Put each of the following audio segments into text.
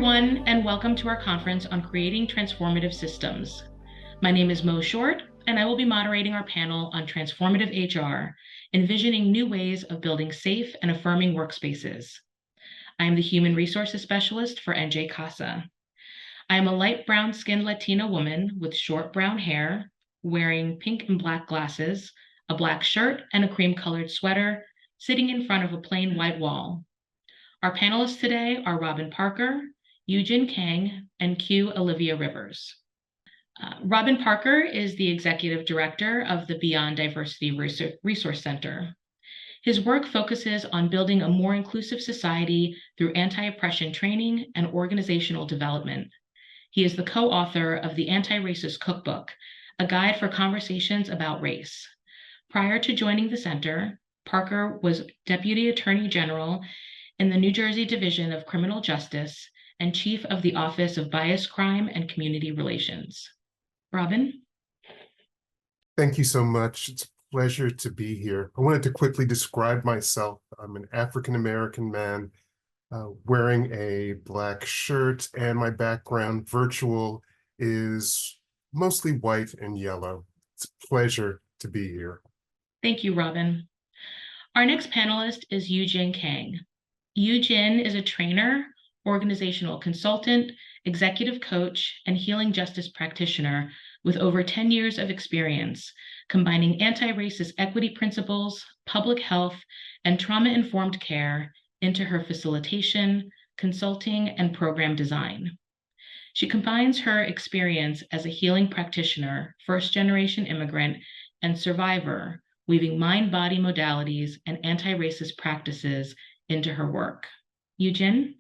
everyone, and welcome to our conference on creating transformative systems. My name is Mo Short, and I will be moderating our panel on transformative HR, envisioning new ways of building safe and affirming workspaces. I am the Human Resources Specialist for NJ CASA. I am a light brown-skinned Latina woman with short brown hair, wearing pink and black glasses, a black shirt, and a cream-colored sweater, sitting in front of a plain white wall. Our panelists today are Robin Parker, Yujin Kang, and Q. Olivia Rivers. Robin Parker is the Executive Director of the Beyond Diversity Resource Center. His work focuses on building a more inclusive society through anti-oppression training and organizational development. He is the co-author of the Anti-Racist Cookbook, a guide for conversations about race. Prior to joining the center, Parker was Deputy Attorney General in the New Jersey Division of Criminal Justice and Chief of the Office of Bias, Crime, and Community Relations. Robin? Thank you so much. It's a pleasure to be here. I wanted to quickly describe myself. I'm an African-American man wearing a black shirt, and my background virtual is mostly white and yellow. It's a pleasure to be here. Thank you, Robin. Our next panelist is Yujin Kang. Yujin is a trainer, organizational consultant, executive coach, and healing justice practitioner with over 10 years of experience, combining anti-racist equity principles, public health, and trauma-informed care into her facilitation, consulting, and program design. She combines her experience as a healing practitioner, first-generation immigrant, and survivor, weaving mind-body modalities and anti-racist practices into her work. Yujin?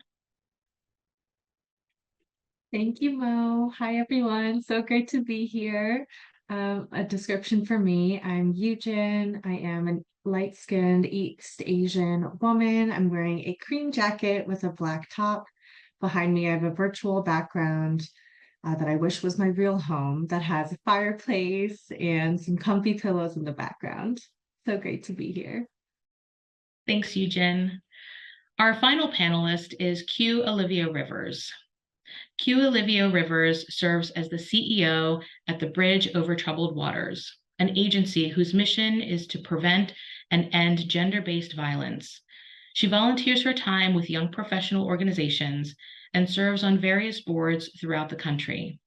Thank you, Mo. Hi, everyone. So great to be here. A description for me, I'm Yujin. I am a light-skinned East Asian woman. I'm wearing a cream jacket with a black top. Behind me, I have a virtual background that I wish was my real home that has a fireplace and some comfy pillows in the background. So great to be here. Thanks, Yujin. Our final panelist is Q. Olivia Rivers. Q. Olivia Rivers serves as the CEO at the Bridge Over Troubled Waters, an agency whose mission is to prevent and end gender-based violence. She volunteers her time with young professional organizations and serves on various boards throughout the country.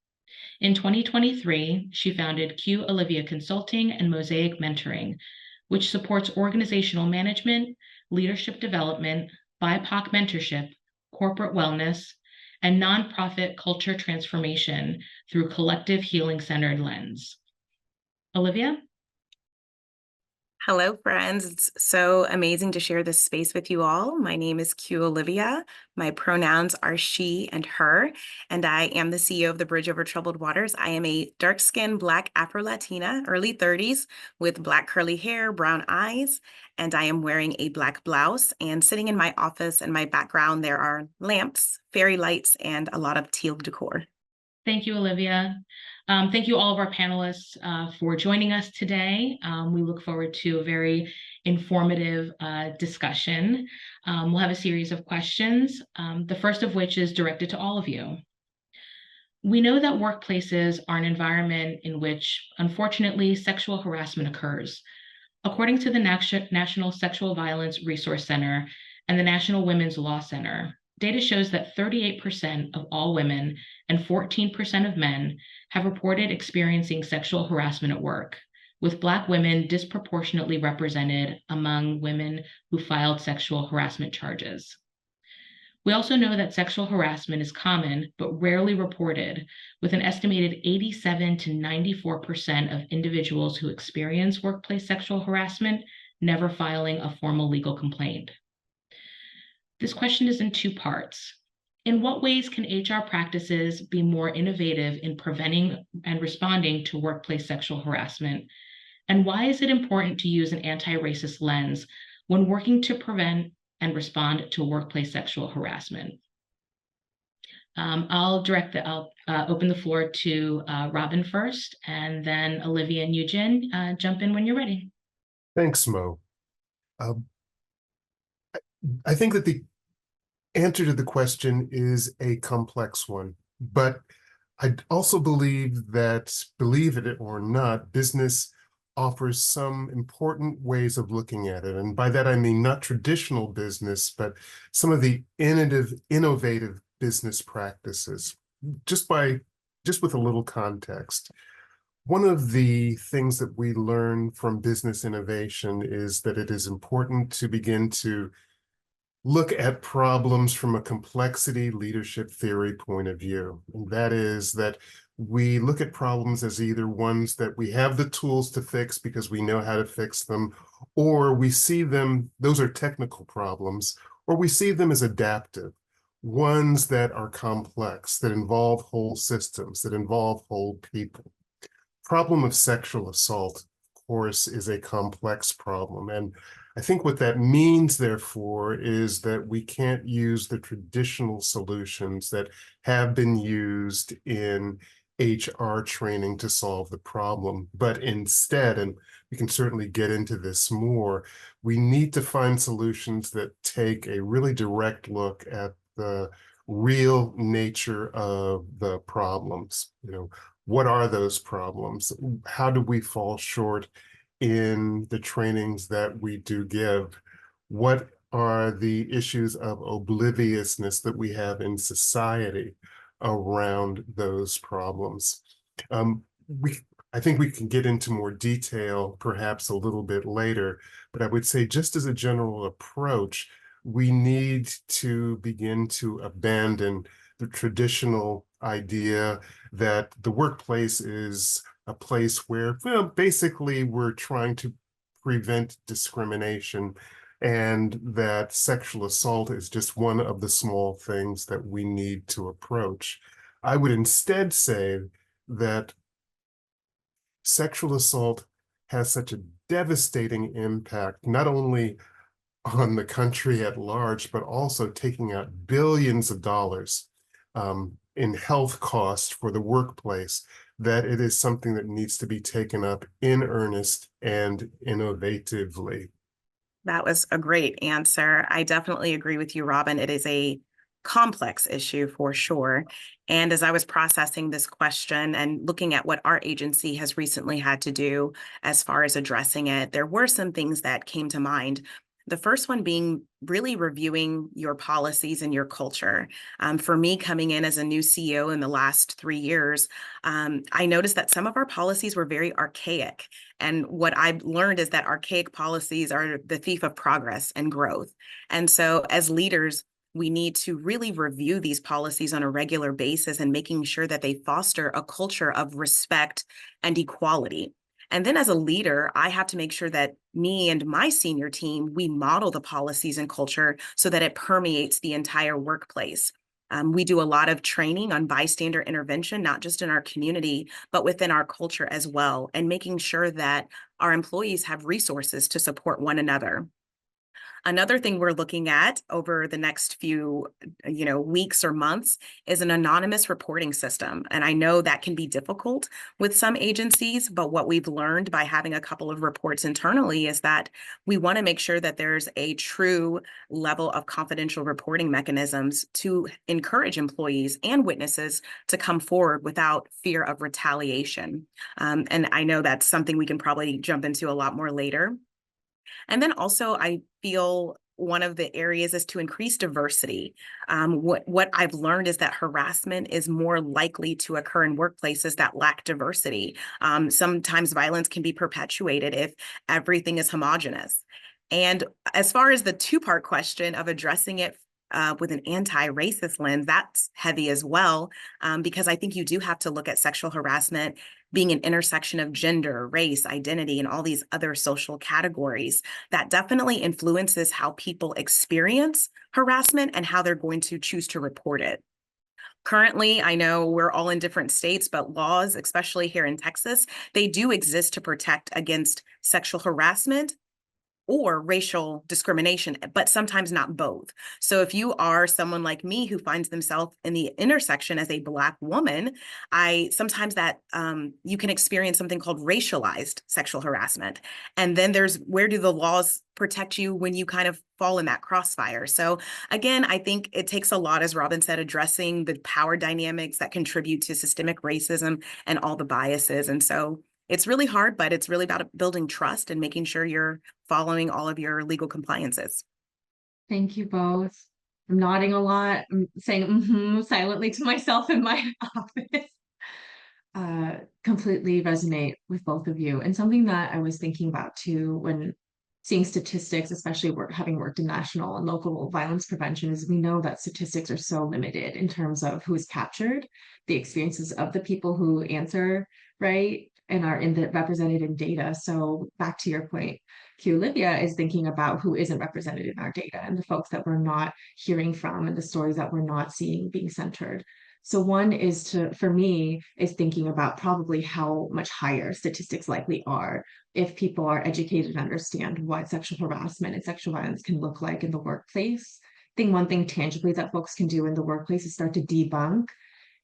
In 2023, she founded Q. Olivia Consulting and Mosaic Mentoring, which supports organizational management, leadership development, BIPOC mentorship, corporate wellness, and nonprofit culture transformation through collective healing-centered lens. Olivia? Hello, friends. It's so amazing to share this space with you all. My name is Q Olivia. My pronouns are she and her, and I am the CEO of the Bridge Over Troubled Waters. I am a dark-skinned Black Afro-Latina, early 30s, with black curly hair, brown eyes, and I am wearing a black blouse. And sitting in my office in my background, there are lamps, fairy lights, and a lot of teal decor. Thank you, Olivia. Thank you all of our panelists for joining us today. We look forward to a very informative discussion. We'll have a series of questions, the first of which is directed to all of you. We know that workplaces are an environment in which, unfortunately, sexual harassment occurs. According to the National Sexual Violence Resource Center and the National Women's Law Center, data shows that 38% of all women and 14% of men have reported experiencing sexual harassment at work, with Black women disproportionately represented among women who filed sexual harassment charges. We also know that sexual harassment is common but rarely reported, with an estimated 87 to 94% of individuals who experience workplace sexual harassment never filing a formal legal complaint. This question is in two parts. In what ways can HR practices be more innovative in preventing and responding to workplace sexual harassment? And why is it important to use an anti-racist lens when working to prevent and respond to workplace sexual harassment? I'll open the floor to Robin first, and then Olivia and Yujin, jump in when you're ready. Thanks, Mo. I think that answer to the question is a complex one, but I also believe that, believe it or not, business offers some important ways of looking at it. And by that, I mean not traditional business, but some of the innovative business practices. Just with a little context. One of the things that we learn from business innovation is that it is important to begin to look at problems from a complexity leadership theory point of view. And that is that we look at problems as either ones that we have the tools to fix because we know how to fix them, or we see them, those are technical problems, or we see them as adaptive, ones that are complex, that involve whole systems, that involve whole people. Problem of sexual assault, of course, is a complex problem. And I think what that means, therefore, is that we can't use the traditional solutions that have been used in HR training to solve the problem. But instead, and we can certainly get into this more, we need to find solutions that take a really direct look at the real nature of the problems. What are those problems? How do we fall short in the trainings that we do give? What are the issues of obliviousness that we have in society around those problems? Um, I think we can get into more detail perhaps a little bit later, but I would say just as a general approach, we need to begin to abandon the traditional idea that the workplace is a place where, well, basically we're trying to prevent discrimination, and that sexual assault is just one of the small things that we need to approach. I would instead say that sexual assault has such a devastating impact, not only on the country at large, but also taking out billions of dollars in health costs for the workplace, that it is something that needs to be taken up in earnest and innovatively. That was a great answer. I definitely agree with you, Robin. It is a complex issue for sure. And as I was processing this question and looking at what our agency has recently had to do as far as addressing it, there were some things that came to mind. The first one being really reviewing your policies and your culture. For me, coming in as a new CEO in the last 3 years, I noticed that some of our policies were very archaic. And what I've learned is that archaic policies are the thief of progress and growth. And so as leaders, we need to really review these policies on a regular basis and making sure that they foster a culture of respect and equality. And then as a leader, I have to make sure that me and my senior team, we model the policies and culture so that it permeates the entire workplace. We do a lot of training on bystander intervention, not just in our community, but within our culture as well, and making sure that our employees have resources to support one another. Another thing we're looking at over the next few, weeks or months is an anonymous reporting system. And I know that can be difficult with some agencies, but what we've learned by having a couple of reports internally is that we want to make sure that there's a true level of confidential reporting mechanisms to encourage employees and witnesses to come forward without fear of retaliation. And I know that's something we can probably jump into a lot more later. And then also, I feel one of the areas is to increase diversity. What I've learned is that harassment is more likely to occur in workplaces that lack diversity. Sometimes violence can be perpetuated if everything is homogenous. And as far as the two-part question of addressing it with an anti-racist lens, that's heavy as well, because I think you do have to look at sexual harassment being an intersection of gender, race, identity, and all these other social categories. That definitely influences how people experience harassment and how they're going to choose to report it. Currently, I know we're all in different states, but laws, especially here in Texas, they do exist to protect against sexual harassment or racial discrimination, but sometimes not both. So if you are someone like me who finds themselves in the intersection as a Black woman, sometimes that you can experience something called racialized sexual harassment. And then there's, where do the laws protect you when you kind of fall in that crossfire? So again, I think it takes a lot, as Robin said, addressing the power dynamics that contribute to systemic racism and all the biases. And so it's really hard, but it's really about building trust and making sure you're following all of your legal compliances. Thank you both. I'm nodding a lot. I'm saying silently to myself in my office. Completely resonate with both of you. And something that I was thinking about too when seeing statistics, especially having worked in national and local violence prevention, is we know that statistics are so limited in terms of who is captured, the experiences of the people who answer, right, and are represented in data. So back to your point, Q Olivia is thinking about who isn't represented in our data and the folks that we're not hearing from and the stories that we're not seeing being centered. So one is for me, is thinking about probably how much higher statistics likely are if people are educated and understand what sexual harassment and sexual violence can look like in the workplace. I think one thing tangibly that folks can do in the workplace is start to debunk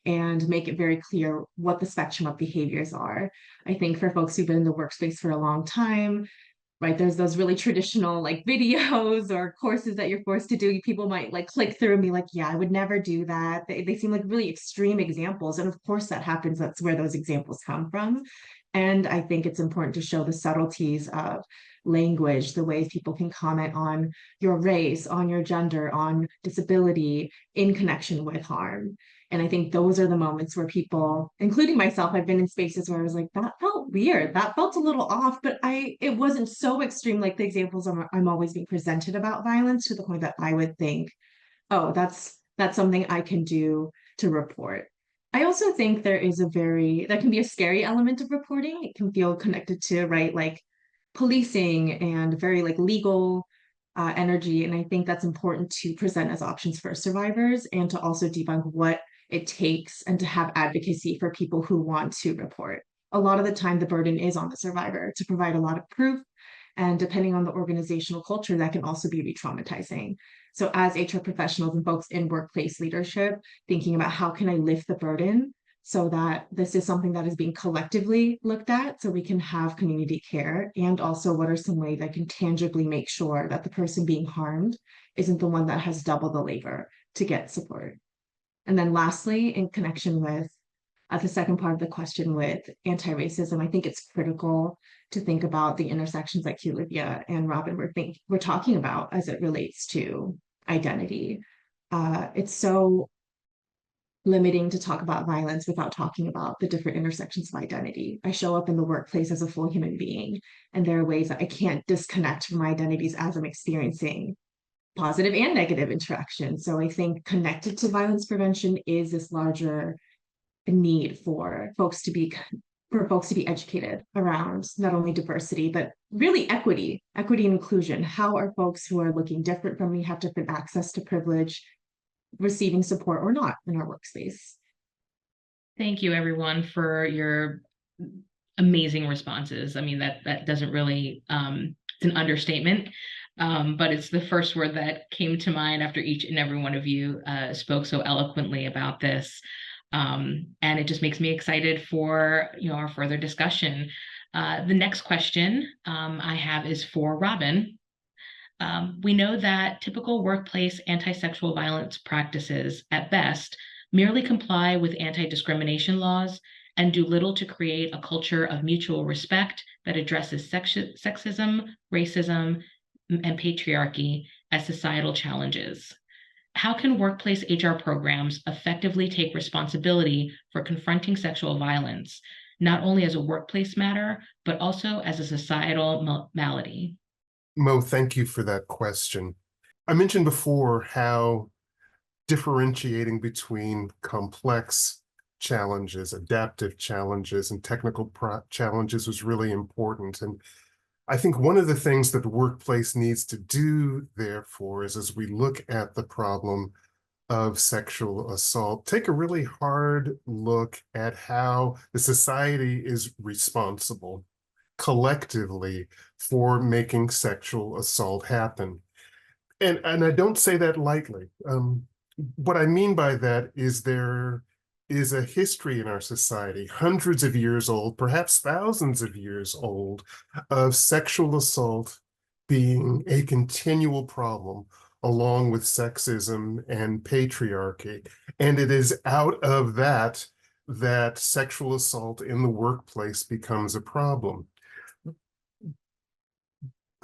and make it very clear what the spectrum of behaviors are. I think for folks who've been in the workspace for a long time, right, there's those really traditional like videos or courses that you're forced to do. People might like click through and be like, yeah, I would never do that. They seem like really extreme examples. And of course that happens. That's where those examples come from. And I think it's important to show the subtleties of language, the ways people can comment on your race, on your gender, on disability in connection with harm. And I think those are the moments where people, including myself, I've been in spaces where I was like, that felt weird. That felt a little off, but it wasn't so extreme like the examples I'm always being presented about violence, to the point that I would think, oh, that's something I can do to report. I also think there can be a scary element of reporting. It can feel connected to, right, like policing and very like legal energy. And I think that's important to present as options for survivors and to also debunk what it takes and to have advocacy for people who want to report. A lot of the time, the burden is on the survivor to provide a lot of proof. And depending on the organizational culture, that can also be re-traumatizing. So as HR professionals and folks in workplace leadership, thinking about how can I lift the burden so that this is something that is being collectively looked at so we can have community care, and also what are some ways I can tangibly make sure that the person being harmed isn't the one that has double the labor to get support. And then lastly, in connection with the second part of the question with anti-racism, I think it's critical to think about the intersections that Olivia and Robin were talking about as it relates to identity. It's so limiting to talk about violence without talking about the different intersections of identity. I show up in the workplace as a full human being, and there are ways that I can't disconnect from my identities as I'm experiencing positive and negative interaction. So I think connected to violence prevention is this larger need for folks to be educated around not only diversity, but really equity and inclusion. How are folks who are looking different from me, have different access to privilege, receiving support or not in our workspace? Thank you, everyone, for your amazing responses. I mean, that doesn't really, it's an understatement, but it's the first word that came to mind after each and every one of you spoke so eloquently about this. And it just makes me excited for our further discussion. The next question I have is for Robin. We know that typical workplace anti-sexual violence practices, at best, merely comply with anti-discrimination laws and do little to create a culture of mutual respect that addresses sexism, racism, and patriarchy as societal challenges. How can workplace HR programs effectively take responsibility for confronting sexual violence, not only as a workplace matter, but also as a societal malady? Mo, thank you for that question. I mentioned before how differentiating between complex challenges, adaptive challenges, and technical challenges was really important. And I think one of the things that the workplace needs to do, therefore, is as we look at the problem of sexual assault, take a really hard look at how the society is responsible collectively for making sexual assault happen. And I don't say that lightly. What I mean by that is there is a history in our society, hundreds of years old, perhaps thousands of years old, of sexual assault being a continual problem along with sexism and patriarchy. And it is out of that that sexual assault in the workplace becomes a problem.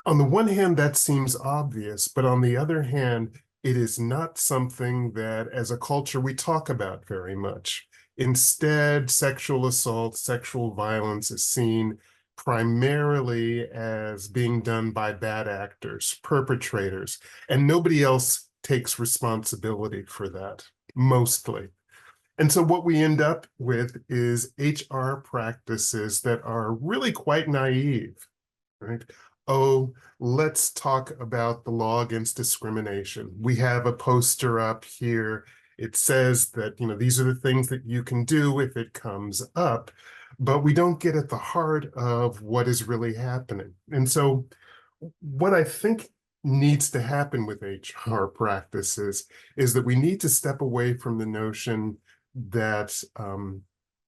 On the one hand, that seems obvious, but on the other hand, it is not something that as a culture we talk about very much. Instead, sexual assault, sexual violence is seen primarily as being done by bad actors, perpetrators, and nobody else takes responsibility for that, mostly. And so what we end up with is HR practices that are really quite naive, right? Oh, let's talk about the law against discrimination. We have a poster up here. It says that, these are the things that you can do if it comes up, but we don't get at the heart of what is really happening. And so what I think needs to happen with HR practices is that we need to step away from the notion that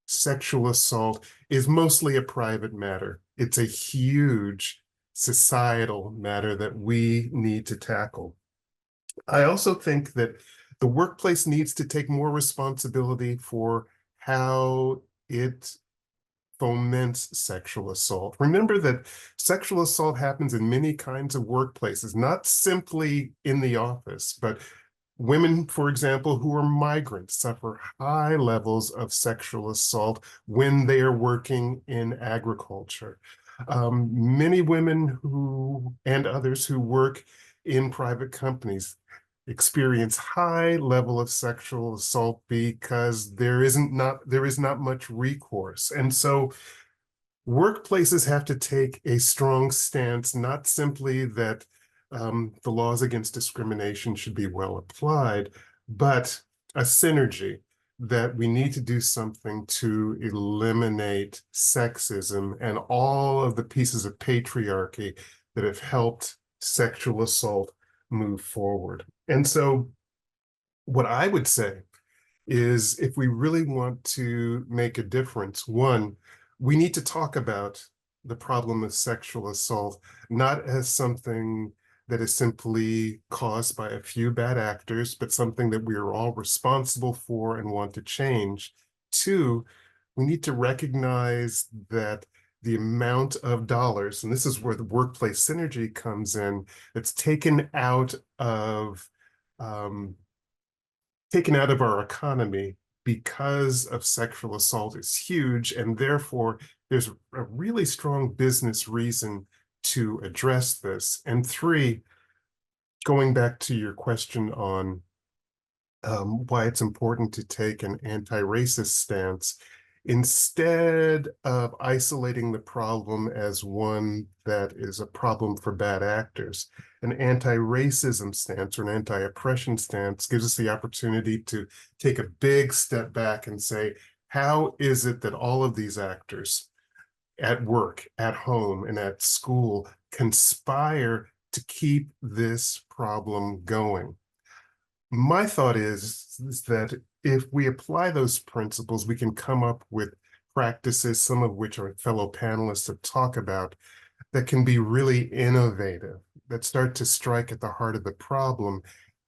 sexual assault is mostly a private matter. It's a huge societal matter that we need to tackle. I also think that the workplace needs to take more responsibility for how it foments sexual assault. Remember that sexual assault happens in many kinds of workplaces, not simply in the office, but women, for example, who are migrants suffer high levels of sexual assault when they are working in agriculture. Many women and others who work in private companies experience high level of sexual assault because there is not much recourse. And so workplaces have to take a strong stance, not simply that the laws against discrimination should be well applied, but a synergy that we need to do something to eliminate sexism and all of the pieces of patriarchy that have helped sexual assault move forward. And so what I would say is if we really want to make a difference, one, we need to talk about the problem of sexual assault, not as something that is simply caused by a few bad actors, but something that we are all responsible for and want to change. Two, we need to recognize that the amount of dollars, and this is where the workplace synergy comes in, that's taken out of our economy because of sexual assault is huge, and therefore there's a really strong business reason to address this. And three, going back to your question on why it's important to take an anti-racist stance, instead of isolating the problem as one that is a problem for bad actors, an anti-racism stance or an anti-oppression stance gives us the opportunity to take a big step back and say, how is it that all of these actors at work, at home, and at school conspire to keep this problem going? My thought is that if we apply those principles, we can come up with practices, some of which our fellow panelists have talked about, that can be really innovative, that start to strike at the heart of the problem,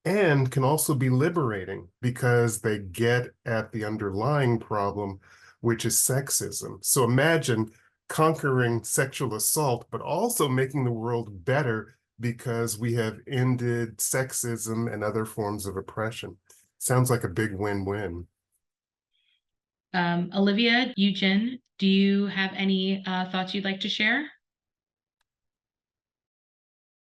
and can also be liberating because they get at the underlying problem, which is sexism. So imagine conquering sexual assault, but also making the world better because we have ended sexism and other forms of oppression. Sounds like a big win-win. Olivia, Eugen, do you have any thoughts you'd like to share?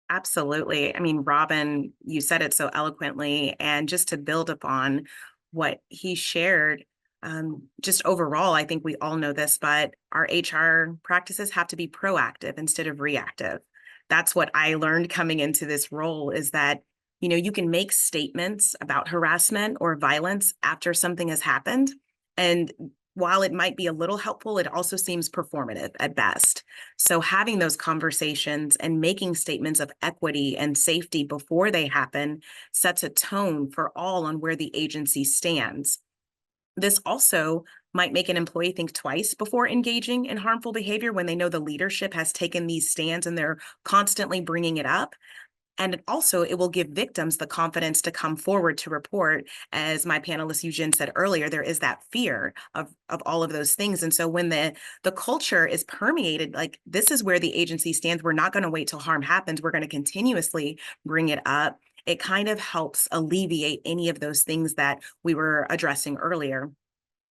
Absolutely. I mean, Robin, you said it so eloquently, and just to build upon what he shared, just overall, I think we all know this, but our HR practices have to be proactive instead of reactive. That's what I learned coming into this role, is that, you can make statements about harassment or violence after something has happened, and while it might be a little helpful, it also seems performative at best. So having those conversations and making statements of equity and safety before they happen sets a tone for all on where the agency stands. This also might make an employee think twice before engaging in harmful behavior when they know the leadership has taken these stands and they're constantly bringing it up. And it will give victims the confidence to come forward to report. As my panelist Eugene said earlier, there is that fear of all of those things. And so when the culture is permeated, like this is where the agency stands, we're not going to wait till harm happens. We're going to continuously bring it up. It kind of helps alleviate any of those things that we were addressing earlier.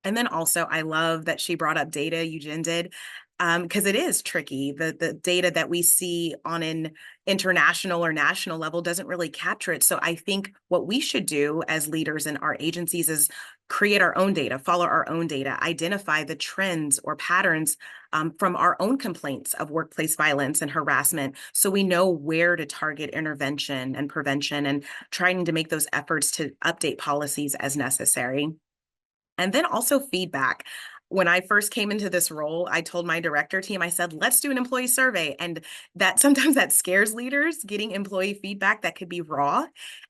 And then also, I love that she brought up data, Eugene did, because it is tricky. The data that we see on an international or national level doesn't really capture it. So I think what we should do as leaders in our agencies is create our own data, follow our own data, identify the trends or patterns from our own complaints of workplace violence and harassment, so we know where to target intervention and prevention, and trying to make those efforts to update policies as necessary. And then also feedback. When I first came into this role, I told my director team, I said, let's do an employee survey. And that sometimes that scares leaders, getting employee feedback that could be raw.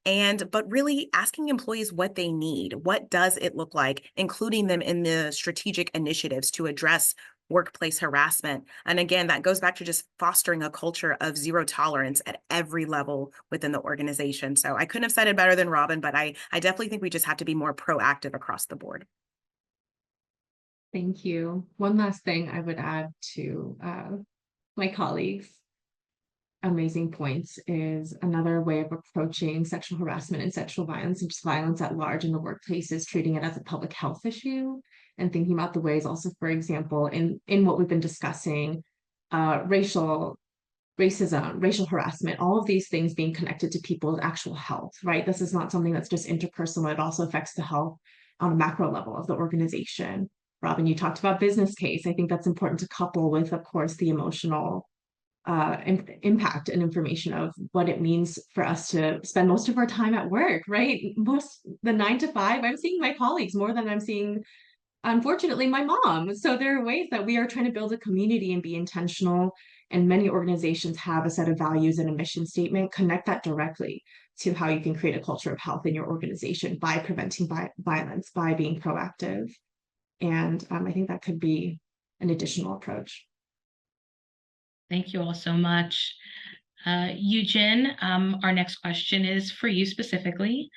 But really asking employees what they need. What does it look like? Including them in the strategic initiatives to address workplace harassment. And again, that goes back to just fostering a culture of zero tolerance at every level within the organization. So I couldn't have said it better than Robin, but I definitely think we just have to be more proactive across the board. Thank you. One last thing I would add to my colleagues' amazing points is another way of approaching sexual harassment and sexual violence and just violence at large in the workplace is treating it as a public health issue and thinking about the ways also, for example, in what we've been discussing, racism, racial harassment, all of these things being connected to people's actual health, right? This is not something that's just interpersonal. It also affects the health on a macro level of the organization. Robin, you talked about business case. I think that's important to couple with, of course, the emotional impact and information of what it means for us to spend most of our time at work, right? The 9 to 5, I'm seeing my colleagues more than I'm seeing, unfortunately, my mom. So there are ways that we are trying to build a community and be intentional. And many organizations have a set of values and a mission statement. Connect that directly to how you can create a culture of health in your organization by preventing violence, by being proactive. And I think that could be an additional approach. Thank you all so much. Eugene, our next question is for you specifically.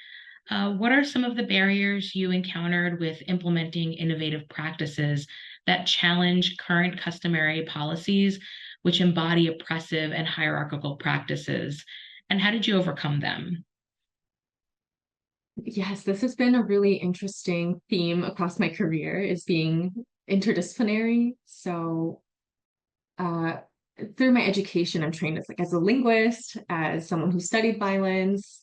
What are some of the barriers you encountered with implementing innovative practices that challenge current customary policies, which embody oppressive and hierarchical practices? And how did you overcome them? Yes, this has been a really interesting theme across my career, is being interdisciplinary. So through my education, I'm trained as a linguist, as someone who studied violence,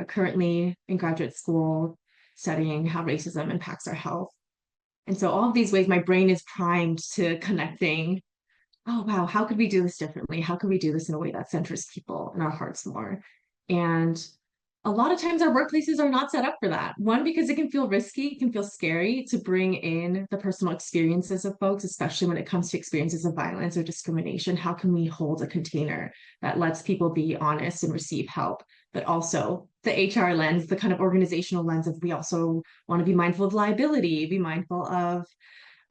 currently in graduate school, studying how racism impacts our health. And so all of these ways, my brain is primed to connecting, oh, wow, how could we do this differently? How could we do this in a way that centers people and our hearts more? And a lot of times our workplaces are not set up for that. One, because it can feel risky, it can feel scary to bring in the personal experiences of folks, especially when it comes to experiences of violence or discrimination. How can we hold a container that lets people be honest and receive help, but also the HR lens, the kind of organizational lens of we also want to be mindful of liability, be mindful of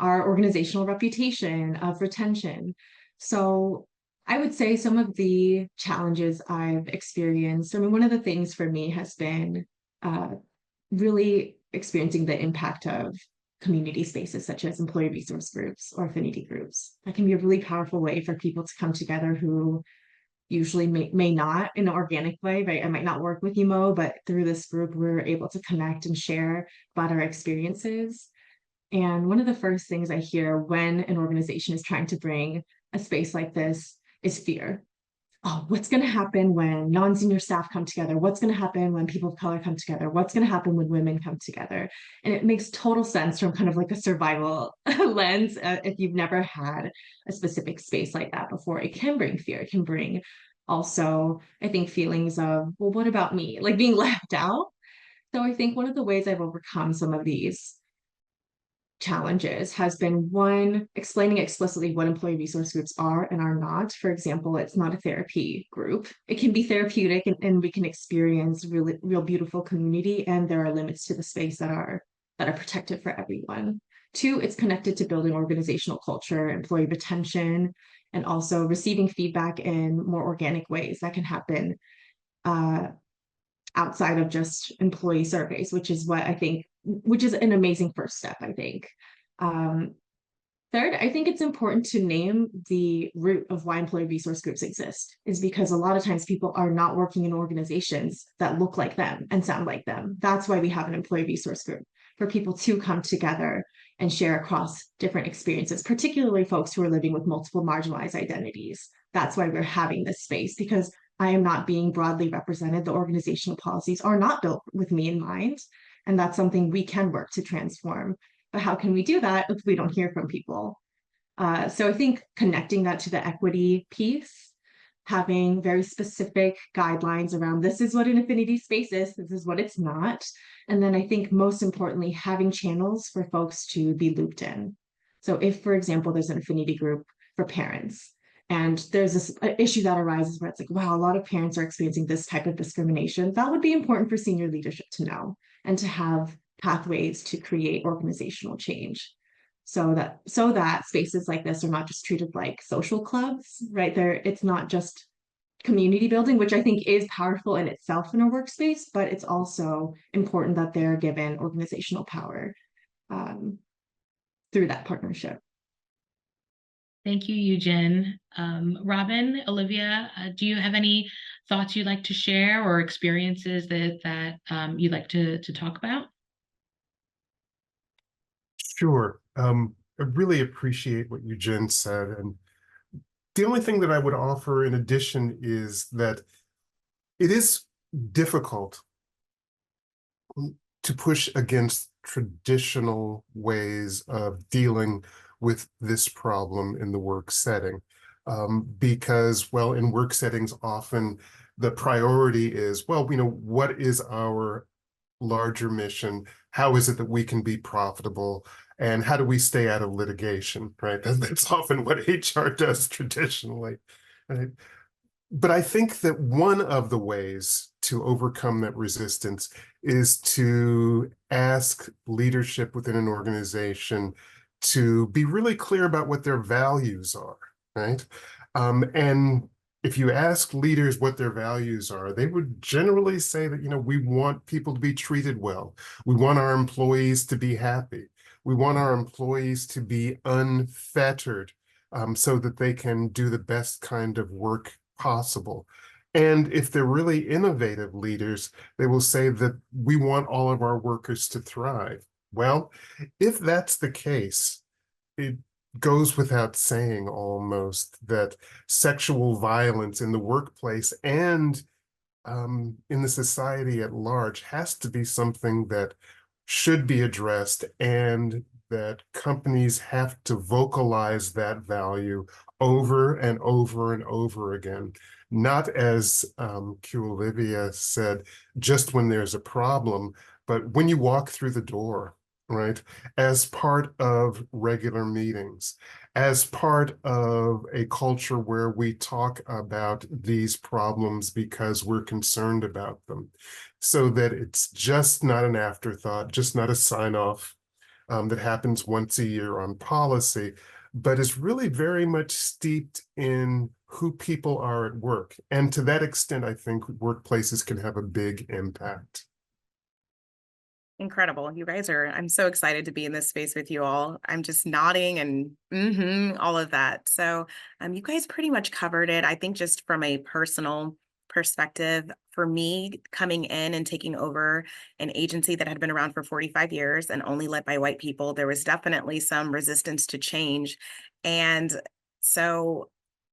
our organizational reputation, of retention. So I would say some of the challenges I've experienced, I mean, one of the things for me has been really experiencing the impact of community spaces such as employee resource groups or affinity groups. That can be a really powerful way for people to come together who usually may not in an organic way, right? I might not work with you, Mo, but through this group, we're able to connect and share about our experiences. And one of the first things I hear when an organization is trying to bring a space like this is fear. Oh, what's going to happen when non-senior staff come together? What's going to happen when people of color come together? What's going to happen when women come together? And it makes total sense from kind of like a survival lens. If you've never had a specific space like that before, it can bring fear. It can bring also, I think, feelings of, well, what about me? Like being left out. So I think one of the ways I've overcome some of these challenges has been one, explaining explicitly what employee resource groups are and are not. For example, it's not a therapy group. It can be therapeutic and we can experience really real beautiful community, and there are limits to the space that are protected for everyone. Two, it's connected to building organizational culture, employee retention, and also receiving feedback in more organic ways that can happen outside of just employee surveys, which is what I think, which is an amazing first step, I think. Third, I think it's important to name the root of why employee resource groups exist, is because a lot of times people are not working in organizations that look like them and sound like them. That's why we have an employee resource group, for people to come together and share across different experiences, particularly folks who are living with multiple marginalized identities. That's why we're having this space, because I am not being broadly represented. The organizational policies are not built with me in mind. And that's something we can work to transform. But how can we do that if we don't hear from people? So I think connecting that to the equity piece, having very specific guidelines around this is what an affinity space is, this is what it's not. And then I think most importantly, having channels for folks to be looped in. So if, for example, there's an affinity group for parents, and there's this issue that arises where it's like, wow, a lot of parents are experiencing this type of discrimination, that would be important for senior leadership to know and to have pathways to create organizational change, so that spaces like this are not just treated like social clubs, right? It's not just community building, which I think is powerful in itself in a workspace, but it's also important that they're given organizational power through that partnership. Thank you, Eugen. Robin, Olivia, do you have any thoughts you'd like to share or experiences that you'd like to talk about? Sure. I really appreciate what Eugen said. And the only thing that I would offer in addition is that it is difficult to push against traditional ways of dealing with this problem in the work setting. Because, well, in work settings, often the priority is, well, what is our larger mission? How is it that we can be profitable? And how do we stay out of litigation, right? That's often what HR does traditionally, right? But I think that one of the ways to overcome that resistance is to ask leadership within an organization to be really clear about what their values are, right? And if you ask leaders what their values are, they would generally say that, we want people to be treated well. We want our employees to be happy. We want our employees to be unfettered, so that they can do the best kind of work possible. And if they're really innovative leaders, they will say that we want all of our workers to thrive. Well, if that's the case, it goes without saying almost that sexual violence in the workplace and in the society at large has to be something that should be addressed, and that companies have to vocalize that value over and over and over again. Not, as Q Olivia said, just when there's a problem, but when you walk through the door, right? As part of regular meetings, as part of a culture where we talk about these problems because we're concerned about them, so that it's just not an afterthought, just not a sign-off that happens once a year on policy, but is really very much steeped in who people are at work. And to that extent, I think workplaces can have a big impact. Incredible. You guys I'm so excited to be in this space with you all. I'm just nodding and all of that. So you guys pretty much covered it. I think just from a personal perspective, for me, coming in and taking over an agency that had been around for 45 years and only led by white people, there was definitely some resistance to change. And so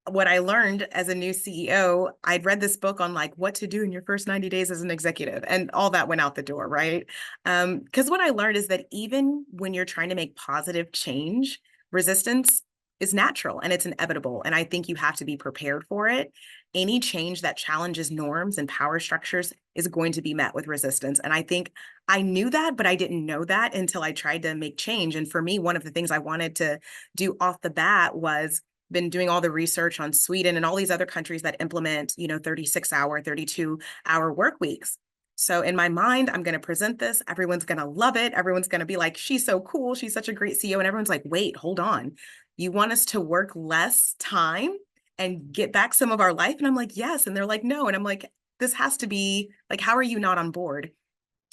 what I learned as a new CEO, I'd read this book on like what to do in your first 90 days as an executive, and all that went out the door, right? Because what I learned is that even when you're trying to make positive change, resistance is natural and it's inevitable. And I think you have to be prepared for it. Any change that challenges norms and power structures is going to be met with resistance. And I think I knew that, but I didn't know that until I tried to make change. And for me, one of the things I wanted to do off the bat was been doing all the research on Sweden and all these other countries that implement, 36-hour, 32-hour work weeks. So in my mind, I'm going to present this. Everyone's going to love it. Everyone's going to be like, she's so cool. She's such a great CEO. And everyone's like, wait, hold on. You want us to work less time and get back some of our life? And I'm like, yes. And they're like, no. And I'm like, this has to be like, how are you not on board?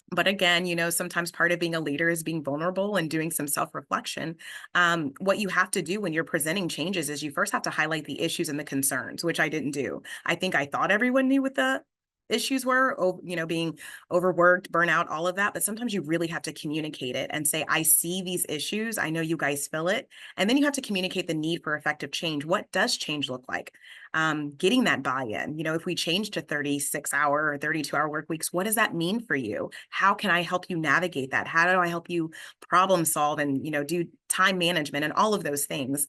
But again, sometimes part of being a leader is being vulnerable and doing some self-reflection. What you have to do when you're presenting changes is you first have to highlight the issues and the concerns, which I didn't do. I think I thought everyone knew what the issues were, being overworked, burnout, all of that. But sometimes you really have to communicate it and say, I see these issues. I know you guys feel it. And then you have to communicate the need for effective change. What does change look like? Getting that buy-in. If we change to 36-hour or 32-hour work weeks, what does that mean for you? How can I help you navigate that? How do I help you problem solve and, do time management and all of those things?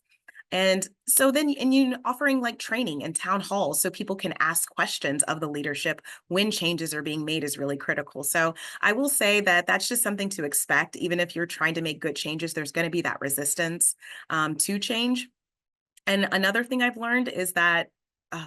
And so then you offering like training and town halls so people can ask questions of the leadership when changes are being made is really critical. So I will say that that's just something to expect. Even if you're trying to make good changes, there's going to be that resistance to change. And another thing I've learned is that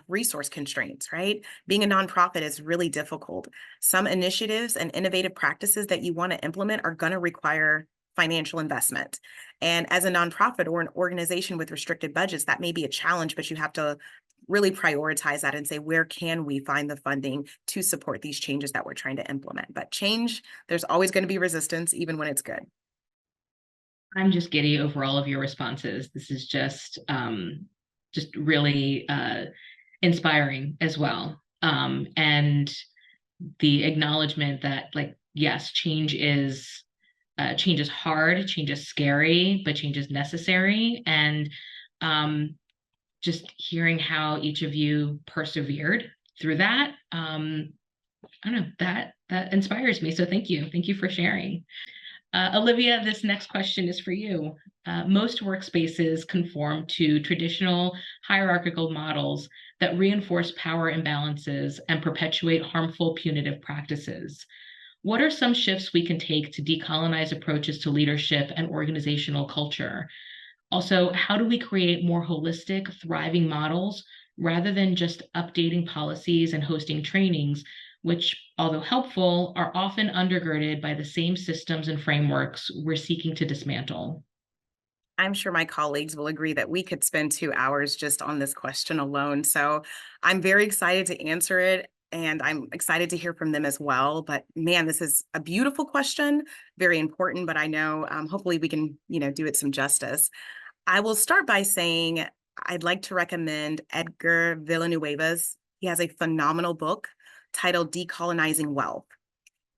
resource constraints, right? Being a nonprofit is really difficult. Some initiatives and innovative practices that you want to implement are going to require financial investment. And as a nonprofit or an organization with restricted budgets, that may be a challenge, but you have to really prioritize that and say, where can we find the funding to support these changes that we're trying to implement? But change, there's always going to be resistance, even when it's good. I'm just giddy over all of your responses. This is just really inspiring as well. And the acknowledgement that, like, yes, change is hard, change is scary, but change is necessary. And just hearing how each of you persevered through that, I don't know, that inspires me. So thank you. Thank you for sharing. Olivia, this next question is for you. Most workspaces conform to traditional hierarchical models that reinforce power imbalances and perpetuate harmful punitive practices. What are some shifts we can take to decolonize approaches to leadership and organizational culture? Also, how do we create more holistic, thriving models rather than just updating policies and hosting trainings, which, although helpful, are often undergirded by the same systems and frameworks we're seeking to dismantle? I'm sure my colleagues will agree that we could spend 2 hours just on this question alone. So I'm very excited to answer it, and I'm excited to hear from them as well. But man, this is a beautiful question, very important, but I know hopefully we can, do it some justice. I will start by saying I'd like to recommend Edgar Villanueva's. He has a phenomenal book titled Decolonizing Wealth.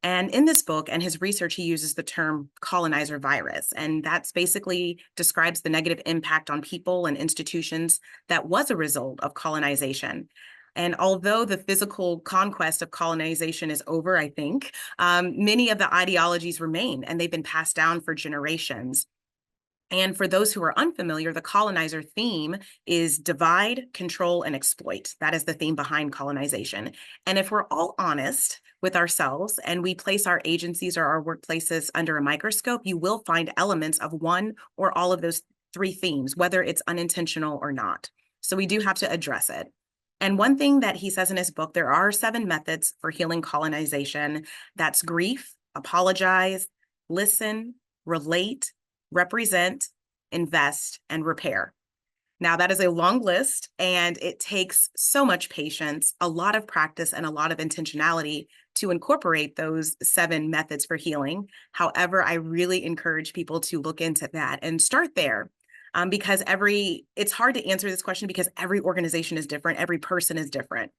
And in this book and his research, he uses the term colonizer virus. And that's basically describes the negative impact on people and institutions that was a result of colonization. And although the physical conquest of colonization is over, I think, many of the ideologies remain, and they've been passed down for generations. And for those who are unfamiliar, the colonizer theme is divide, control, and exploit. That is the theme behind colonization. And if we're all honest with ourselves and we place our agencies or our workplaces under a microscope, you will find elements of one or all of those three themes, whether it's unintentional or not. So we do have to address it. And one thing that he says in his book, there are 7 methods for healing colonization. That's grief, apologize, listen, relate, represent, invest, and repair. Now, that is a long list, and it takes so much patience, a lot of practice, and a lot of intentionality to incorporate those 7 methods for healing. However, I really encourage people to look into that and start there. Because it's hard to answer this question because every organization is different, every person is different.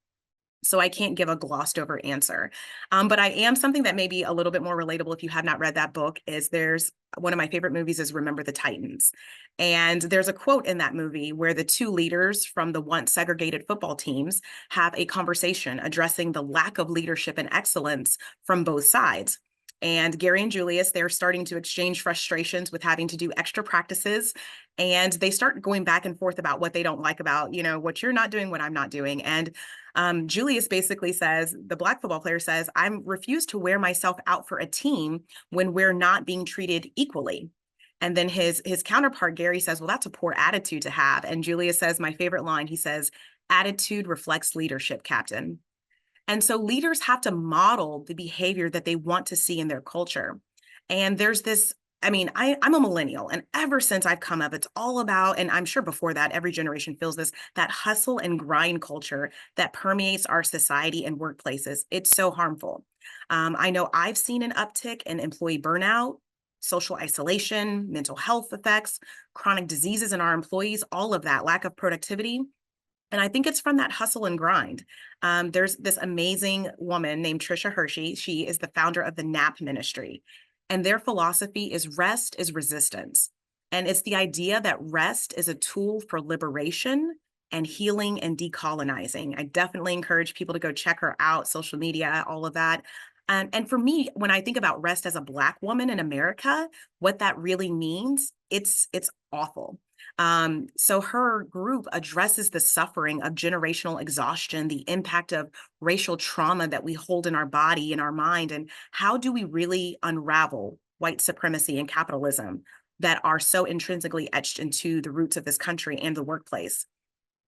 So I can't give a glossed over answer. But I am something that may be a little bit more relatable if you have not read that book is there's one of my favorite movies is Remember the Titans. And there's a quote in that movie where the 2 leaders from the once segregated football teams have a conversation addressing the lack of leadership and excellence from both sides. And Gary and Julius, they're starting to exchange frustrations with having to do extra practices. And they start going back and forth about what they don't like about, what you're not doing, what I'm not doing. And Julius basically says, the Black football player says, I refuse to wear myself out for a team when we're not being treated equally. And then his counterpart, Gary, says, well, that's a poor attitude to have. And Julius says, my favorite line, he says, attitude reflects leadership, Captain. And so leaders have to model the behavior that they want to see in their culture. And there's this, I'm a millennial, and ever since I've come up, it's all about, and I'm sure before that, every generation feels this, that hustle and grind culture that permeates our society and workplaces. It's so harmful. I know I've seen an uptick in employee burnout, social isolation, mental health effects, chronic diseases in our employees, all of that, lack of productivity. And I think it's from that hustle and grind. There's this amazing woman named Trisha Hershey. She is the founder of the NAP ministry. And their philosophy is rest is resistance. And it's the idea that rest is a tool for liberation and healing and decolonizing. I definitely encourage people to go check her out, social media, all of that. And for me, when I think about rest as a Black woman in America, what that really means, it's awful. So her group addresses the suffering of generational exhaustion, the impact of racial trauma that we hold in our body, in our mind, and how do we really unravel white supremacy and capitalism that are so intrinsically etched into the roots of this country and the workplace.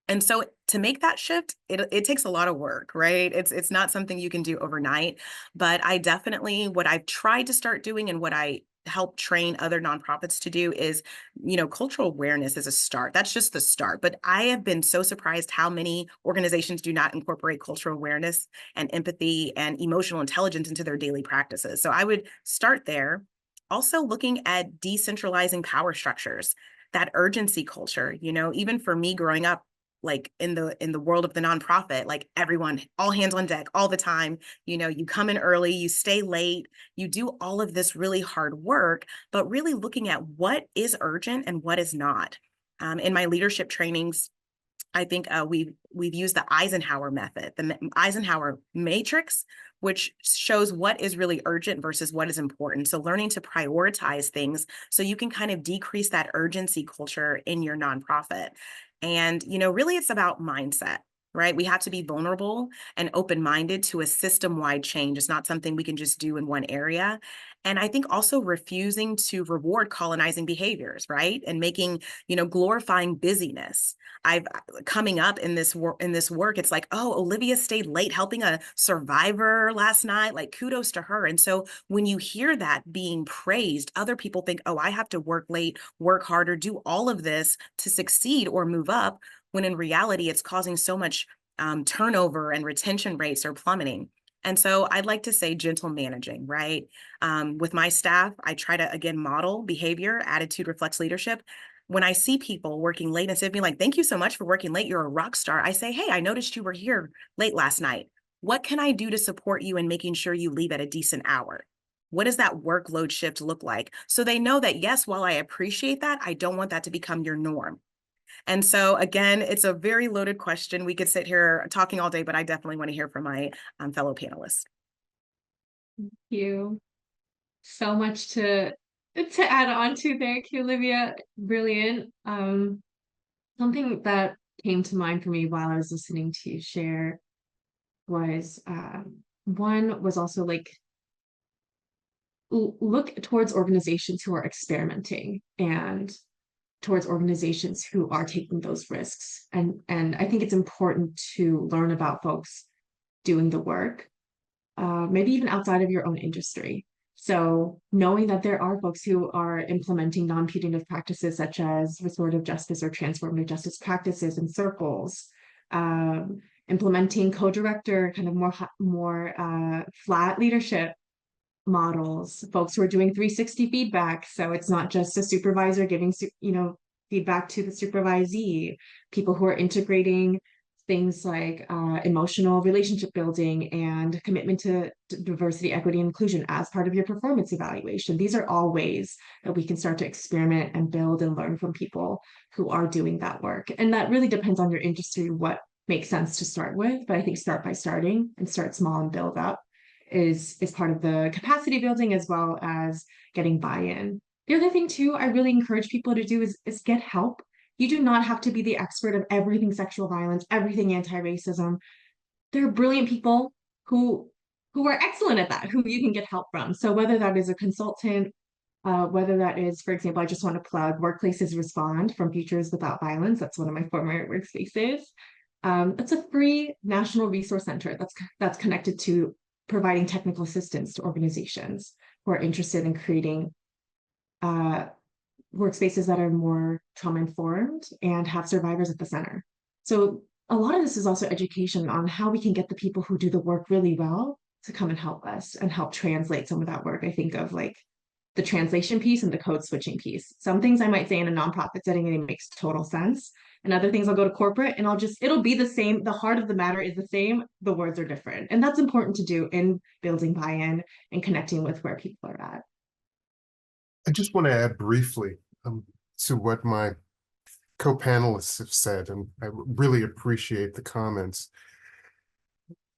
And so to make that shift, it takes a lot of work, right? It's not something you can do overnight, but I definitely, what I've tried to start doing and what I help train other nonprofits to do is, cultural awareness is a start. That's just the start. But I have been so surprised how many organizations do not incorporate cultural awareness and empathy and emotional intelligence into their daily practices. So I would start there. Also looking at decentralizing power structures, that urgency culture, even for me growing up, like in the world of the nonprofit, like everyone, all hands on deck all the time, you come in early, you stay late, you do all of this really hard work, but really looking at what is urgent and what is not. In my leadership trainings, I think we've used the Eisenhower method, the Eisenhower matrix, which shows what is really urgent versus what is important. So learning to prioritize things so you can kind of decrease that urgency culture in your nonprofit. And, really it's about mindset, right? We have to be vulnerable and open-minded to a system-wide change. It's not something we can just do in one area. And I think also refusing to reward colonizing behaviors, right? And making, glorifying busyness. I've coming up in this work, it's like, oh, Olivia stayed late helping a survivor last night, like kudos to her. And so when you hear that being praised, other people think, oh, I have to work late, work harder, do all of this to succeed or move up, when in reality, it's causing so much turnover and retention rates are plummeting. And so I'd like to say gentle managing, right? With my staff, I try to, again, model behavior. Attitude reflects leadership. When I see people working late, instead of being like, thank you so much for working late, you're a rock star, I say, hey, I noticed you were here late last night. What can I do to support you in making sure you leave at a decent hour? What does that workload shift look like? So they know that, yes, while I appreciate that, I don't want that to become your norm. And so again, it's a very loaded question. We could sit here talking all day, but I definitely want to hear from my fellow panelists. Thank you. So much to add on to there, Olivia. Brilliant. Something that came to mind for me while I was listening to you share was one was also like look towards organizations who are experimenting and towards organizations who are taking those risks. And I think it's important to learn about folks doing the work, maybe even outside of your own industry. So knowing that there are folks who are implementing non-punitive practices such as restorative justice or transformative justice practices in circles, implementing co-director kind of more flat leadership models, folks who are doing 360 feedback. So it's not just a supervisor giving, feedback to the supervisee, people who are integrating things like emotional relationship building and commitment to diversity, equity, and inclusion as part of your performance evaluation. These are all ways that we can start to experiment and build and learn from people who are doing that work. And that really depends on your industry, what makes sense to start with. But I think start by starting and start small and build up. is part of the capacity building as well as getting buy-in. The other thing too, I really encourage people to do is get help. You do not have to be the expert of everything sexual violence, everything anti-racism. There are brilliant people who are excellent at that, who you can get help from. So whether that is a consultant, whether that is, for example, I just want to plug Workplaces Respond from Futures Without Violence. That's one of my former workspaces. It's a free national resource center that's connected to providing technical assistance to organizations who are interested in creating workspaces that are more trauma-informed and have survivors at the center. So a lot of this is also education on how we can get the people who do the work really well to come and help us and help translate some of that work. I think of like the translation piece and the code switching piece. Some things I might say in a nonprofit setting and it makes total sense. And other things I'll go to corporate and it'll be the same. The heart of the matter is the same. The words are different. And that's important to do in building buy-in and connecting with where people are at. I just want to add briefly to what my co-panelists have said, and I really appreciate the comments,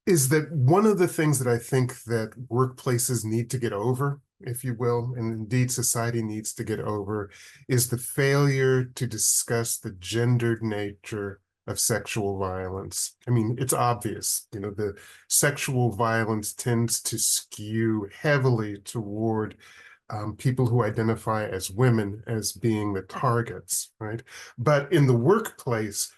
is that one of the things that I think that workplaces need to get over, if you will, and indeed society needs to get over, is the failure to discuss the gendered nature of sexual violence. I mean, it's obvious, the sexual violence tends to skew heavily toward people who identify as women as being the targets, right? But in the workplace,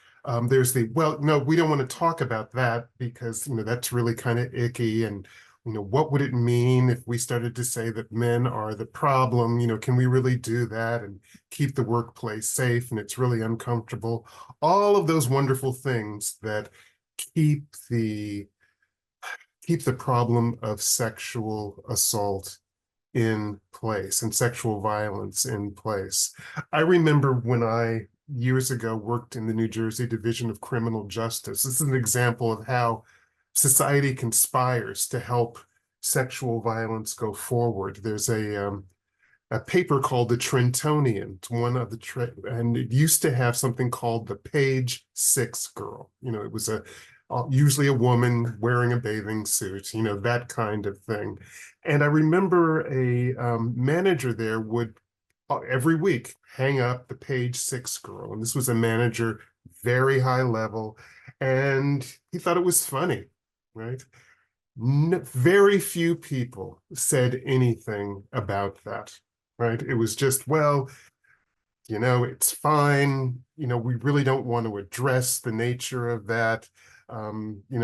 there's well, no, we don't want to talk about that because, that's really kind of icky. And, what would it mean if we started to say that men are the problem? Can we really do that and keep the workplace safe? And it's really uncomfortable. All of those wonderful things that keep the problem of sexual assault in place and sexual violence in place. I remember when I years ago worked in the New Jersey Division of Criminal Justice. This is an example of how society conspires to help sexual violence go forward. There's a paper called the Trentonian. It's one of and it used to have something called the Page 6 girl. It was usually a woman wearing a bathing suit, that kind of thing. And I remember a manager there would every week hang up the Page 6 girl. And this was a manager, very high level, and he thought it was funny, right? Very few people said anything about that, right? It was just, well, it's fine. We really don't want to address the nature of that.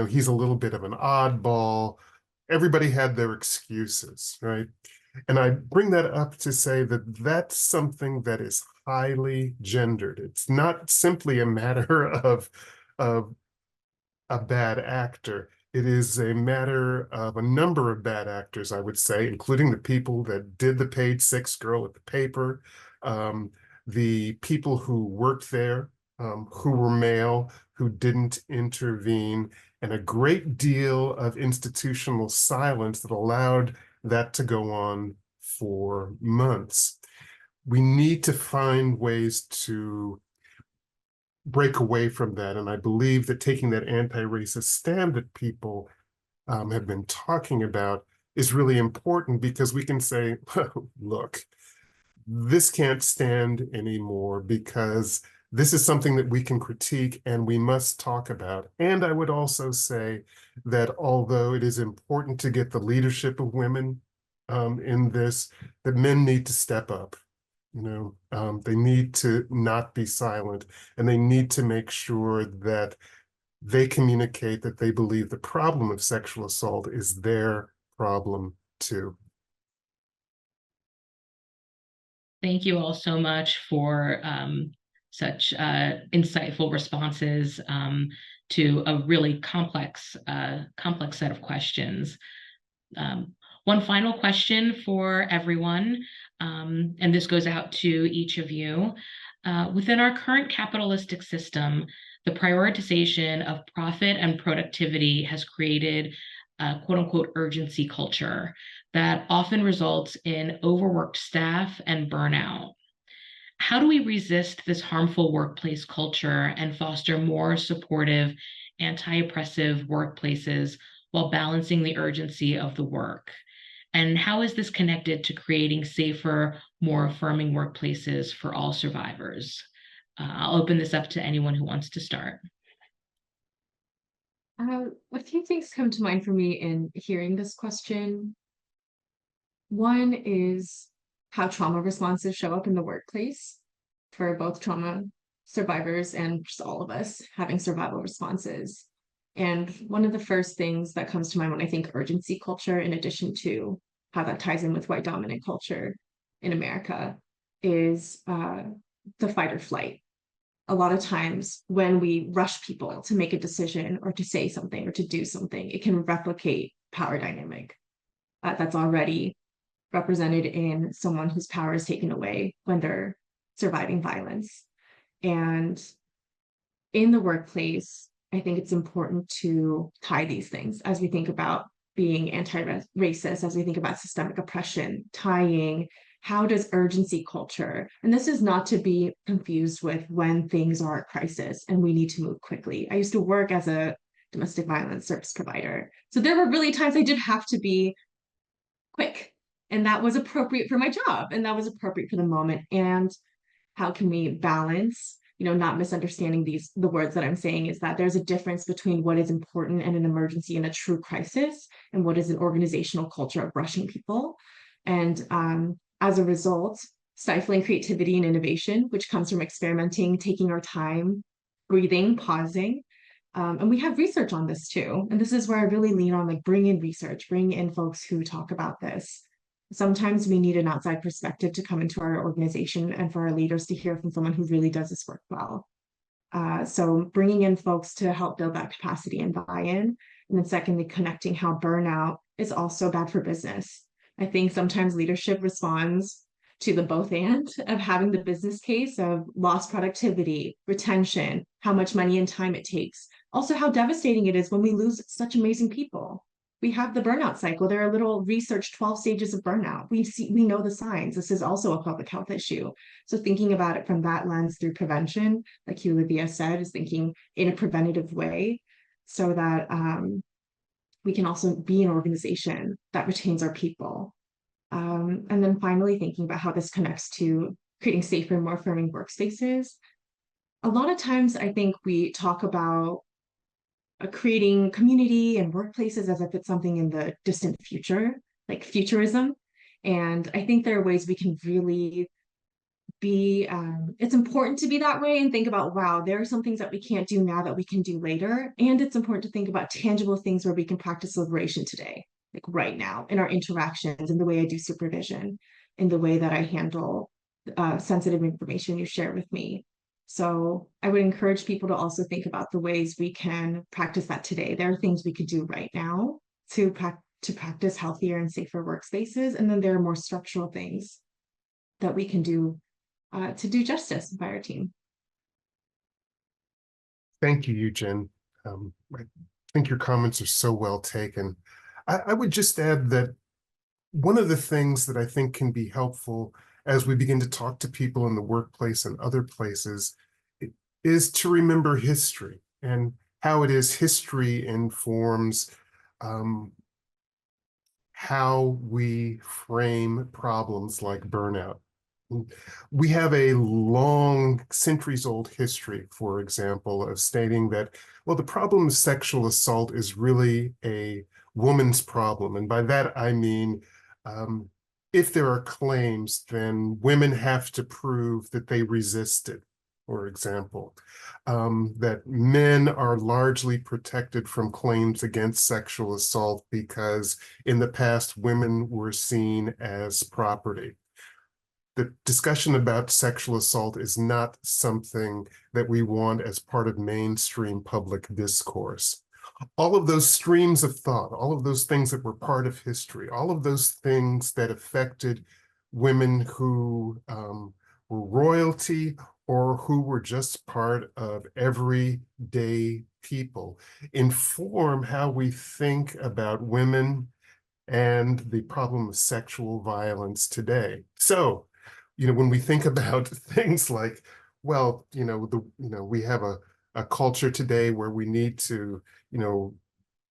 He's a little bit of an oddball. Everybody had their excuses, right? And I bring that up to say that that's something that is highly gendered. It's not simply a matter of a bad actor. It is a matter of a number of bad actors, I would say, including the people that did the Page 6 girl at the paper, the people who worked there, who were male, who didn't intervene, and a great deal of institutional silence that allowed that to go on for months. We need to find ways to break away from that. And I believe that taking that anti-racist stand that people have been talking about is really important, because we can say, look, this can't stand anymore, because this is something that we can critique and we must talk about. And I would also say that although it is important to get the leadership of women in this, that men need to step up. They need to not be silent, and they need to make sure that they communicate that they believe the problem of sexual assault is their problem too. Thank you all so much for such insightful responses to a really complex set of questions. One final question for everyone, and this goes out to each of you. Within our current capitalistic system, the prioritization of profit and productivity has created a quote unquote urgency culture that often results in overworked staff and burnout. How do we resist this harmful workplace culture and foster more supportive, anti-oppressive workplaces while balancing the urgency of the work? And how is this connected to creating safer, more affirming workplaces for all survivors? I'll open this up to anyone who wants to start. A few things come to mind for me in hearing this question. One is how trauma responses show up in the workplace for both trauma survivors and just all of us having survival responses. And one of the first things that comes to mind when I think urgency culture, in addition to how that ties in with white dominant culture in America, is the fight or flight. A lot of times when we rush people to make a decision or to say something or to do something, it can replicate power dynamic that's already represented in someone whose power is taken away when they're surviving violence. And in the workplace, I think it's important to tie these things as we think about being anti-racist, as we think about systemic oppression, tying how does urgency culture, and this is not to be confused with when things are a crisis and we need to move quickly. I used to work as a domestic violence service provider. So there were really times I did have to be quick, and that was appropriate for my job and that was appropriate for the moment. And how can we balance, not misunderstanding the words that I'm saying, is that there's a difference between what is important in an emergency and a true crisis and what is an organizational culture of rushing people. And as a result, stifling creativity and innovation, which comes from experimenting, taking our time, breathing, pausing. And we have research on this too. And this is where I really lean on, like, bring in research, bring in folks who talk about this. Sometimes we need an outside perspective to come into our organization and for our leaders to hear from someone who really does this work well. So bringing in folks to help build that capacity and buy-in. And then secondly, connecting how burnout is also bad for business. I think sometimes leadership responds to the both and of having the business case of lost productivity, retention, how much money and time it takes. Also how devastating it is when we lose such amazing people. We have the burnout cycle. There are little research 12 stages of burnout. We know the signs. This is also a public health issue. So thinking about it from that lens through prevention, like Olivia said, is thinking in a preventative way so that we can also be an organization that retains our people. And then finally, thinking about how this connects to creating safer, more affirming workspaces. A lot of times I think we talk about creating community and workplaces as if it's something in the distant future, like futurism. And I think there are ways we can really be, it's important to be that way and think about, wow, there are some things that we can't do now that we can do later. And it's important to think about tangible things where we can practice liberation today, like right now in our interactions, in the way I do supervision, in the way that I handle sensitive information you share with me. So I would encourage people to also think about the ways we can practice that today. There are things we could do right now to practice healthier and safer workspaces. And then there are more structural things that we can do to do justice by our team. Thank you, Eugen. I think your comments are so well taken. I would just add that one of the things that I think can be helpful as we begin to talk to people in the workplace and other places is to remember history and how it is history informs how we frame problems like burnout. We have a long, centuries-old history, for example, of stating that, well, the problem of sexual assault is really a woman's problem. And by that, I mean, if there are claims, then women have to prove that they resisted, for example, that men are largely protected from claims against sexual assault because in the past, women were seen as property. The discussion about sexual assault is not something that we want as part of mainstream public discourse. All of those streams of thought, all of those things that were part of history, all of those things that affected women who were royalty or who were just part of everyday people inform how we think about women and the problem of sexual violence today. So, when we think about things like, well, we have a culture today where we need to,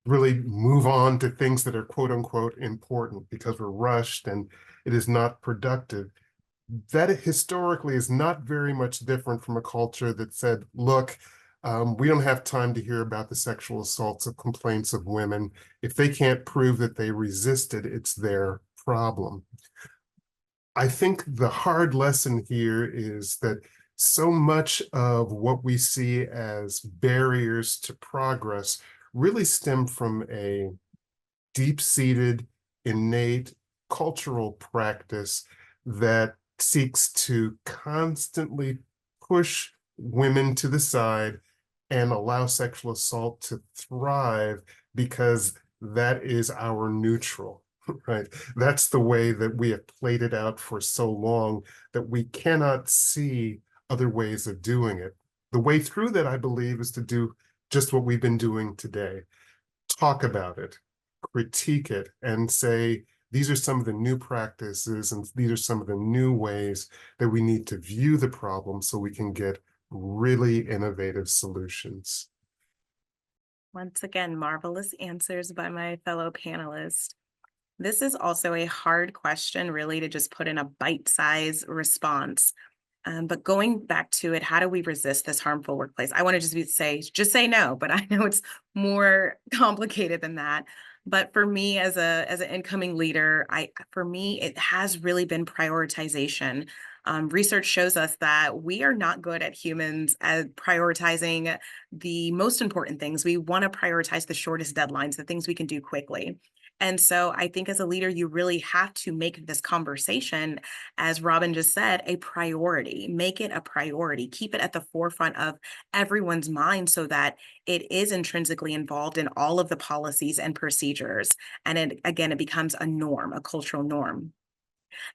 really move on to things that are quote unquote important because we're rushed and it is not productive. That historically is not very much different from a culture that said, look, we don't have time to hear about the sexual assaults of complaints of women. If they can't prove that they resisted, it's their problem. I think the hard lesson here is that so much of what we see as barriers to progress really stem from a deep-seated, innate cultural practice that seeks to constantly push women to the side and allow sexual assault to thrive because that is our neutral, right? That's the way that we have played it out for so long that we cannot see other ways of doing it. The way through that, I believe, is to do just what we've been doing today. Talk about it, critique it, and say, these are some of the new practices and these are some of the new ways that we need to view the problem so we can get really innovative solutions. Once again, marvelous answers by my fellow panelists. This is also a hard question, really, to just put in a bite-sized response. But going back to it, how do we resist this harmful workplace? I want to just say no, but I know it's more complicated than that. But for me, as an incoming leader, for me, it has really been prioritization. Research shows us that we are not good at humans at prioritizing the most important things. We want to prioritize the shortest deadlines, the things we can do quickly. And so I think as a leader, you really have to make this conversation, as Robin just said, a priority. Make it a priority. Keep it at the forefront of everyone's mind so that it is intrinsically involved in all of the policies and procedures. And it becomes a norm, a cultural norm.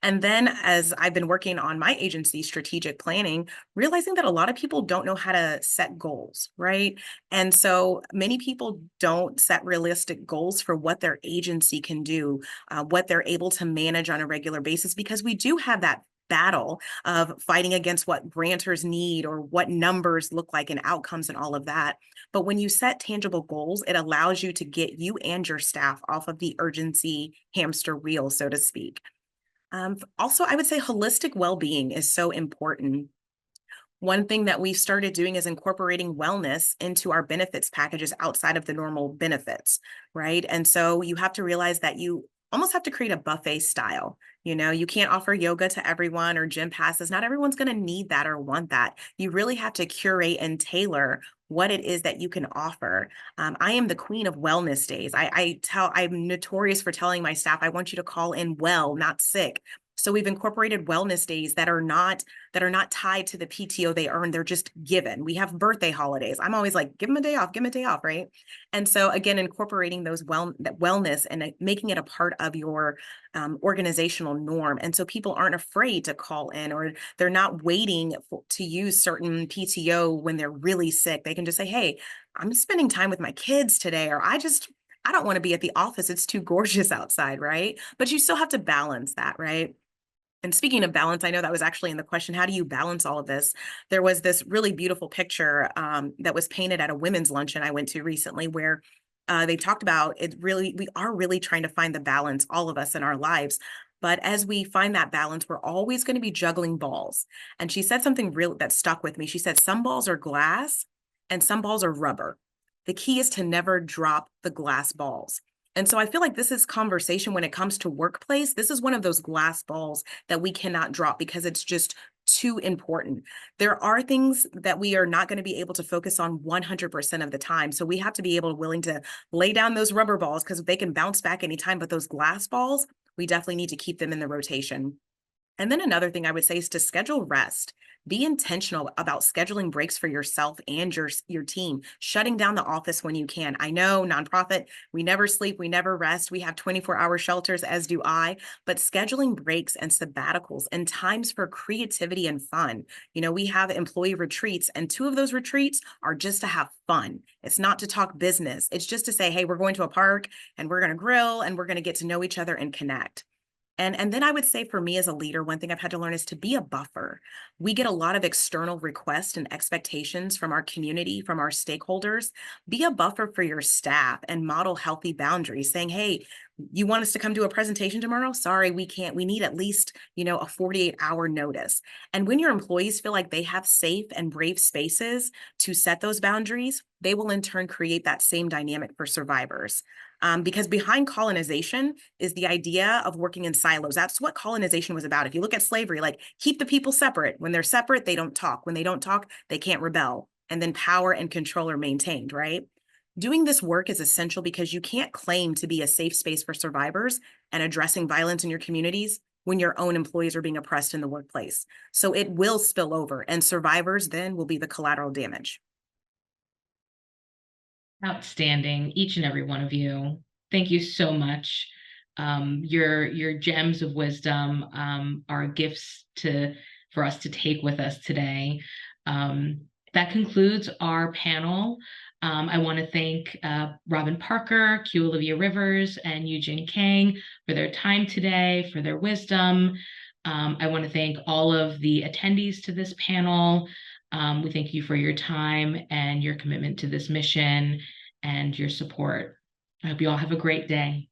And then as I've been working on my agency strategic planning, realizing that a lot of people don't know how to set goals, right? And so many people don't set realistic goals for what their agency can do, what they're able to manage on a regular basis, because we do have that battle of fighting against what grantors need or what numbers look like and outcomes and all of that. But when you set tangible goals, it allows you to get you and your staff off of the urgency hamster wheel, so to speak. Also, I would say holistic well-being is so important. One thing that we've started doing is incorporating wellness into our benefits packages outside of the normal benefits, right? And so you have to realize that you almost have to create a buffet style. You know, you can't offer yoga to everyone or gym passes. Not everyone's going to need that or want that. You really have to curate and tailor what it is that you can offer. I am the queen of wellness days. I'm notorious for telling my staff, I want you to call in well, not sick. So we've incorporated wellness days that are not tied to the PTO they earn. They're just given. We have birthday holidays. I'm always like, give them a day off, give them a day off, right? And so again, incorporating those wellness and making it a part of your organizational norm. And so people aren't afraid to call in, or they're not waiting to use certain PTO when they're really sick. They can just say, hey, I'm spending time with my kids today, or I don't want to be at the office. It's too gorgeous outside, right? But you still have to balance that, right? And speaking of balance, I know that was actually in the question, how do you balance all of this? There was this really beautiful picture that was painted at a women's luncheon I went to recently where they talked about we are really trying to find the balance, all of us in our lives. But as we find that balance, we're always going to be juggling balls. And she said something real that stuck with me. She said, some balls are glass and some balls are rubber. The key is to never drop the glass balls. And so I feel like this is conversation when it comes to workplace. This is one of those glass balls that we cannot drop because it's just too important. There are things that we are not going to be able to focus on 100% of the time. So we have to be willing to lay down those rubber balls because they can bounce back anytime. But those glass balls, we definitely need to keep them in the rotation. And then another thing I would say is to schedule rest. Be intentional about scheduling breaks for yourself and your team, shutting down the office when you can. I know nonprofit, we never sleep, we never rest. We have 24-hour shelters, as do I, but scheduling breaks and sabbaticals and times for creativity and fun. You know, we have employee retreats, and 2 of those retreats are just to have fun. It's not to talk business. It's just to say, hey, we're going to a park and we're going to grill and we're going to get to know each other and connect. And then I would say for me as a leader, one thing I've had to learn is to be a buffer. We get a lot of external requests and expectations from our community, from our stakeholders. Be a buffer for your staff and model healthy boundaries, saying, hey, you want us to come do a presentation tomorrow? Sorry, we can't. We need at least, a 48-hour notice. And when your employees feel like they have safe and brave spaces to set those boundaries, they will in turn create that same dynamic for survivors. Because behind colonization is the idea of working in silos. That's what colonization was about. If you look at slavery, like keep the people separate. When they're separate, they don't talk. When they don't talk, they can't rebel. And then power and control are maintained, right? Doing this work is essential because you can't claim to be a safe space for survivors and addressing violence in your communities when your own employees are being oppressed in the workplace. So it will spill over, and survivors then will be the collateral damage. Outstanding, each and every one of you. Thank you so much. Your gems of wisdom are gifts for us to take with us today. That concludes our panel. I want to thank Robin Parker, Q. Olivia Rivers, and Eugene Kang for their time today, for their wisdom. I want to thank all of the attendees to this panel. We thank you for your time and your commitment to this mission and your support. I hope you all have a great day.